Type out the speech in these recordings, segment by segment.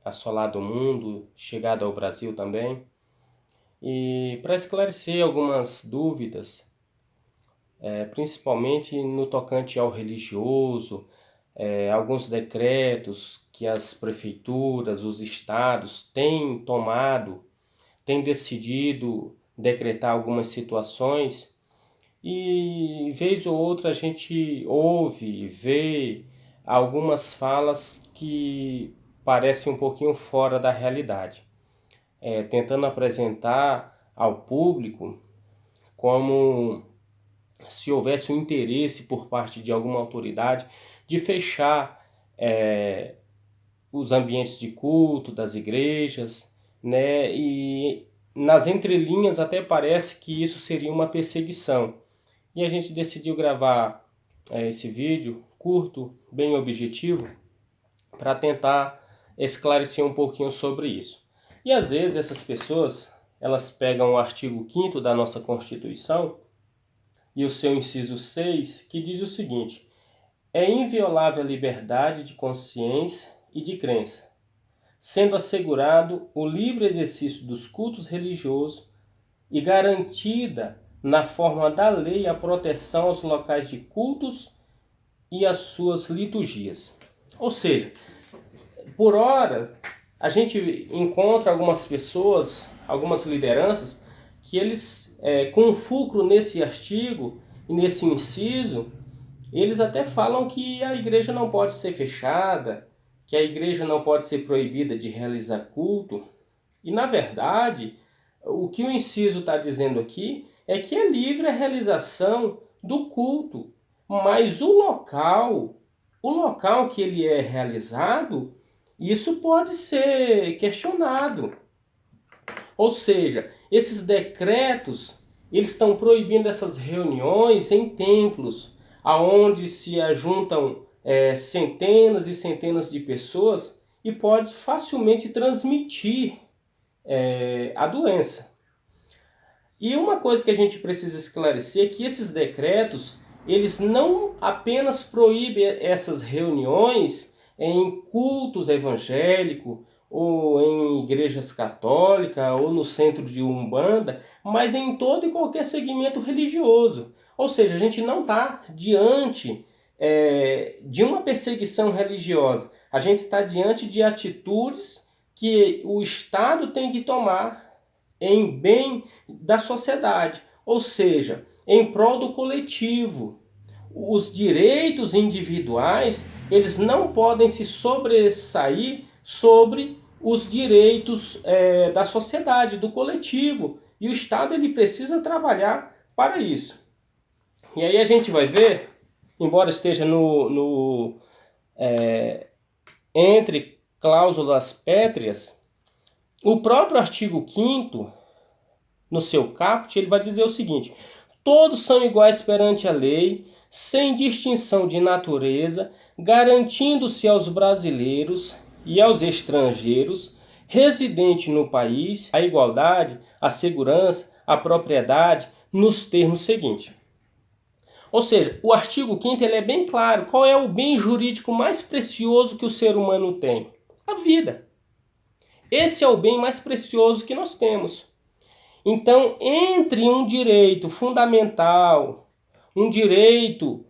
assolado o mundo, chegado ao Brasil também. E para esclarecer algumas dúvidas, principalmente no tocante ao religioso, alguns decretos que as prefeituras, os estados têm tomado, têm decidido decretar algumas situações, e vez ou outra a gente ouve, vê algumas falas que parecem um pouquinho fora da realidade, tentando apresentar ao público como se houvesse um interesse por parte de alguma autoridade de fechar os ambientes de culto das igrejas, né? E nas entrelinhas até parece que isso seria uma perseguição. E a gente decidiu gravar esse vídeo curto, bem objetivo, para tentar esclarecer um pouquinho sobre isso. E às vezes essas pessoas, elas pegam o artigo 5º da nossa Constituição e o seu inciso 6, que diz o seguinte: é inviolável a liberdade de consciência e de crença, sendo assegurado o livre exercício dos cultos religiosos e garantida na forma da lei a proteção aos locais de cultos e às suas liturgias. Ou seja, por hora, a gente encontra algumas pessoas, algumas lideranças, que eles, com fulcro nesse artigo e nesse inciso, eles até falam que a igreja não pode ser fechada, que a igreja não pode ser proibida de realizar culto. E, na verdade, o que o inciso está dizendo aqui é que é livre a realização do culto, mas o local que ele é realizado, isso pode ser questionado. Ou seja, esses decretos, eles estão proibindo essas reuniões em templos, aonde se ajuntam centenas e centenas de pessoas e pode facilmente transmitir a doença. E uma coisa que a gente precisa esclarecer é que esses decretos, eles não apenas proíbem essas reuniões em cultos evangélicos, ou em igrejas católicas, ou no centro de Umbanda, mas em todo e qualquer segmento religioso. Ou seja, a gente não está diante de uma perseguição religiosa. A gente está diante de atitudes que o Estado tem que tomar em bem da sociedade, ou seja, em prol do coletivo. Os direitos individuais, eles não podem se sobressair sobre os direitos da sociedade, do coletivo. E o Estado ele precisa trabalhar para isso. E aí a gente vai ver, embora esteja entre cláusulas pétreas, o próprio artigo 5º, no seu caput, ele vai dizer o seguinte: todos são iguais perante a lei, sem distinção de natureza, garantindo-se aos brasileiros e aos estrangeiros residentes no país a igualdade, a segurança, a propriedade, nos termos seguintes. Ou seja, o artigo 5º ele é bem claro. Qual é o bem jurídico mais precioso que o ser humano tem? A vida. Esse é o bem mais precioso que nós temos. Então, entre um direito fundamental, um direito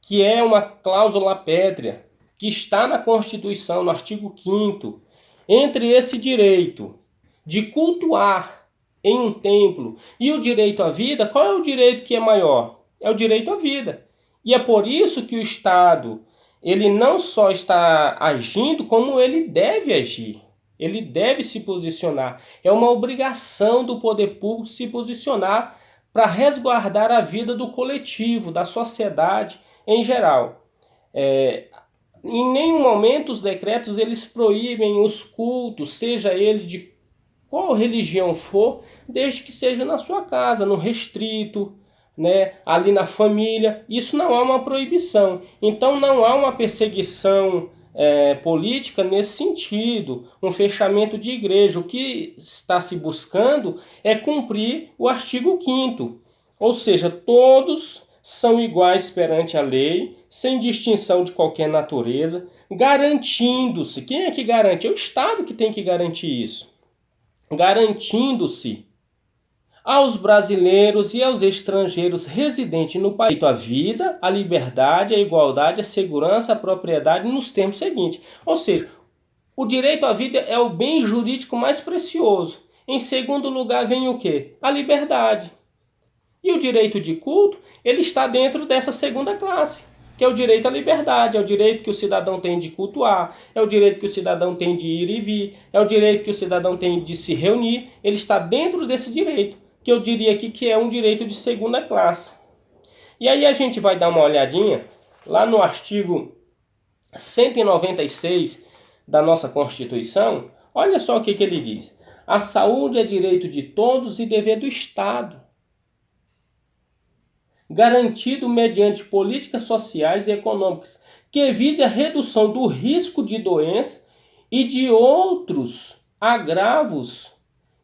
que é uma cláusula pétrea, que está na Constituição, no artigo 5º, entre esse direito de cultuar em um templo e o direito à vida, qual é o direito que é maior? É o direito à vida. E é por isso que o Estado, ele não só está agindo, como ele deve agir. Ele deve se posicionar. É uma obrigação do poder público se posicionar para resguardar a vida do coletivo, da sociedade em geral. Em nenhum momento os decretos eles proíbem os cultos, seja ele de qual religião for, desde que seja na sua casa, no restrito, né, ali na família. Isso não é uma proibição. Então não há uma perseguição política nesse sentido, um fechamento de igreja. O que está se buscando é cumprir o artigo 5º, ou seja, todos são iguais perante a lei, sem distinção de qualquer natureza, garantindo-se. Quem é que garante? É o Estado que tem que garantir isso. Garantindo-se aos brasileiros e aos estrangeiros residentes no país a vida, a liberdade, a igualdade, a segurança, a propriedade nos termos seguintes. Ou seja, o direito à vida é o bem jurídico mais precioso. Em segundo lugar vem o quê? A liberdade. E o direito de culto, ele está dentro dessa segunda classe, que é o direito à liberdade, é o direito que o cidadão tem de cultuar, é o direito que o cidadão tem de ir e vir, é o direito que o cidadão tem de se reunir. Ele está dentro desse direito, que eu diria aqui que é um direito de segunda classe. E aí a gente vai dar uma olhadinha lá no artigo 196 da nossa Constituição. Olha só o que ele diz. A saúde é direito de todos e dever do Estado, garantido mediante políticas sociais e econômicas que vise a redução do risco de doença e de outros agravos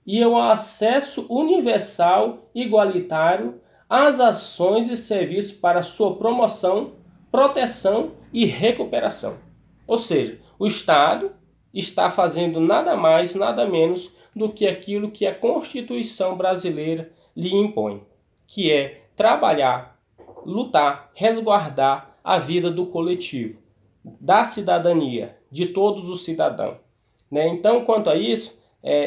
e o acesso universal igualitário às ações e serviços para sua promoção, proteção e recuperação. Ou seja, o Estado está fazendo nada mais, nada menos do que aquilo que a Constituição brasileira lhe impõe, que é trabalhar, lutar, resguardar a vida do coletivo, da cidadania, de todos os cidadãos. Então, quanto a isso,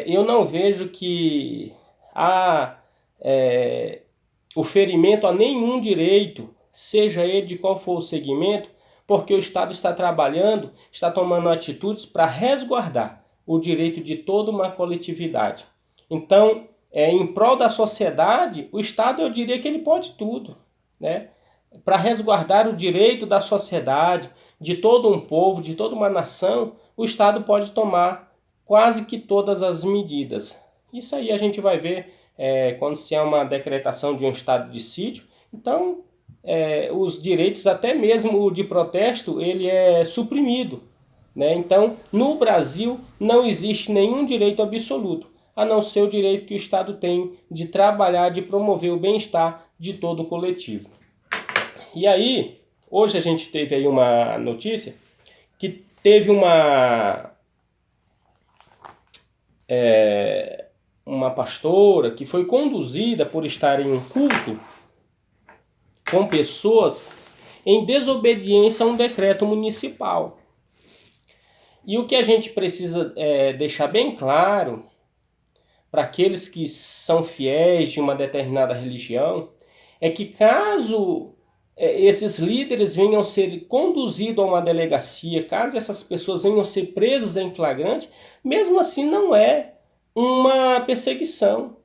eu não vejo que há o ferimento a nenhum direito, seja ele de qual for o segmento, porque o Estado está trabalhando, está tomando atitudes para resguardar o direito de toda uma coletividade. Então, em prol da sociedade, o Estado, eu diria que ele pode tudo, né? Para resguardar o direito da sociedade, de todo um povo, de toda uma nação, o Estado pode tomar quase que todas as medidas. Isso aí a gente vai ver quando se há uma decretação de um estado de sítio. Então, os direitos, até mesmo o de protesto, ele é suprimido, né? Então, no Brasil, não existe nenhum direito absoluto, a não ser o direito que o Estado tem de trabalhar, de promover o bem-estar de todo o coletivo. E aí, hoje a gente teve aí uma notícia que teve uma pastora que foi conduzida por estar em um culto com pessoas em desobediência a um decreto municipal. E o que a gente precisa deixar bem claro para aqueles que são fiéis de uma determinada religião é que caso esses líderes venham a ser conduzidos a uma delegacia, caso essas pessoas venham a ser presas em flagrante, mesmo assim não é uma perseguição.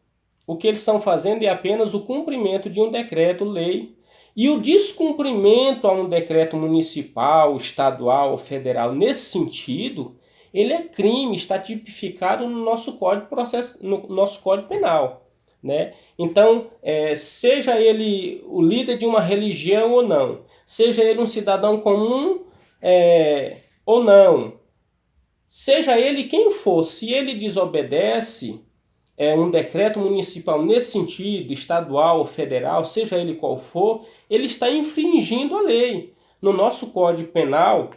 O que eles estão fazendo é apenas o cumprimento de um decreto-lei. E o descumprimento a um decreto municipal, estadual ou federal nesse sentido, ele é crime, está tipificado no nosso Código Penal, né? Então, seja ele o líder de uma religião ou não, seja ele um cidadão comum ou não, seja ele quem for, se ele desobedece um decreto municipal nesse sentido, estadual ou federal, seja ele qual for, ele está infringindo a lei. No nosso Código Penal,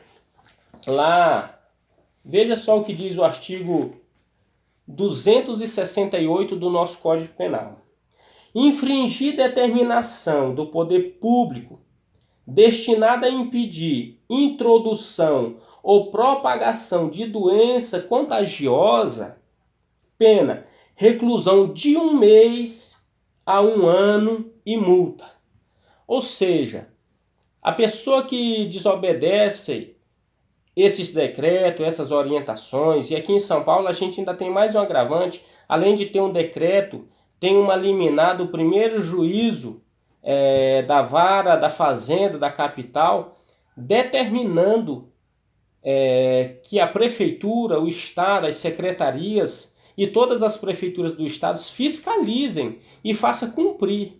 lá, veja só o que diz o artigo 268 do nosso Código Penal. Infringir determinação do poder público destinada a impedir introdução ou propagação de doença contagiosa, pena reclusão de 1 mês a 1 ano e multa. Ou seja, a pessoa que desobedece esses decretos, essas orientações, e aqui em São Paulo a gente ainda tem mais um agravante, além de ter um decreto, tem uma liminar do primeiro juízo da vara da fazenda da capital, determinando que a prefeitura, o estado, as secretarias e todas as prefeituras do estado fiscalizem e façam cumprir,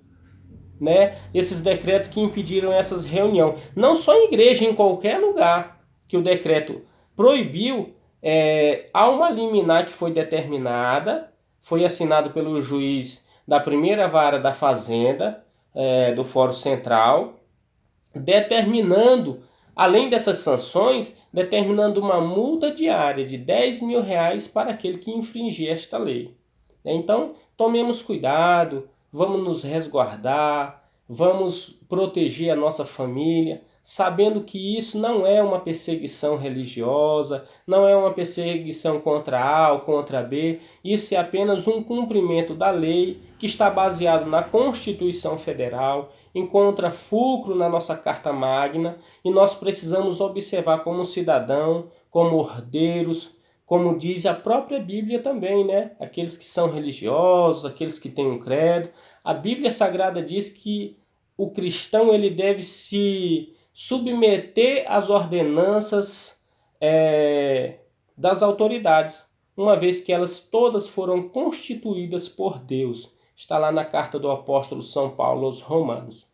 né, esses decretos que impediram essas reuniões. Não só em igreja, em qualquer lugar que o decreto proibiu, há uma liminar que foi determinada, foi assinado pelo juiz da primeira vara da fazenda, do Fórum Central, determinando Além dessas sanções, determinando uma multa diária de R$ 10.000 para aquele que infringir esta lei. Então, tomemos cuidado, vamos nos resguardar, vamos proteger a nossa família, sabendo que isso não é uma perseguição religiosa, não é uma perseguição contra A ou contra B, isso é apenas um cumprimento da lei que está baseado na Constituição Federal, encontra fulcro na nossa Carta Magna e nós precisamos observar como cidadão, como herdeiros, como diz a própria Bíblia também, né? Aqueles que são religiosos, aqueles que têm um credo. A Bíblia Sagrada diz que o cristão ele deve se submeter às ordenanças das autoridades, uma vez que elas todas foram constituídas por Deus. Está lá na carta do apóstolo São Paulo aos Romanos.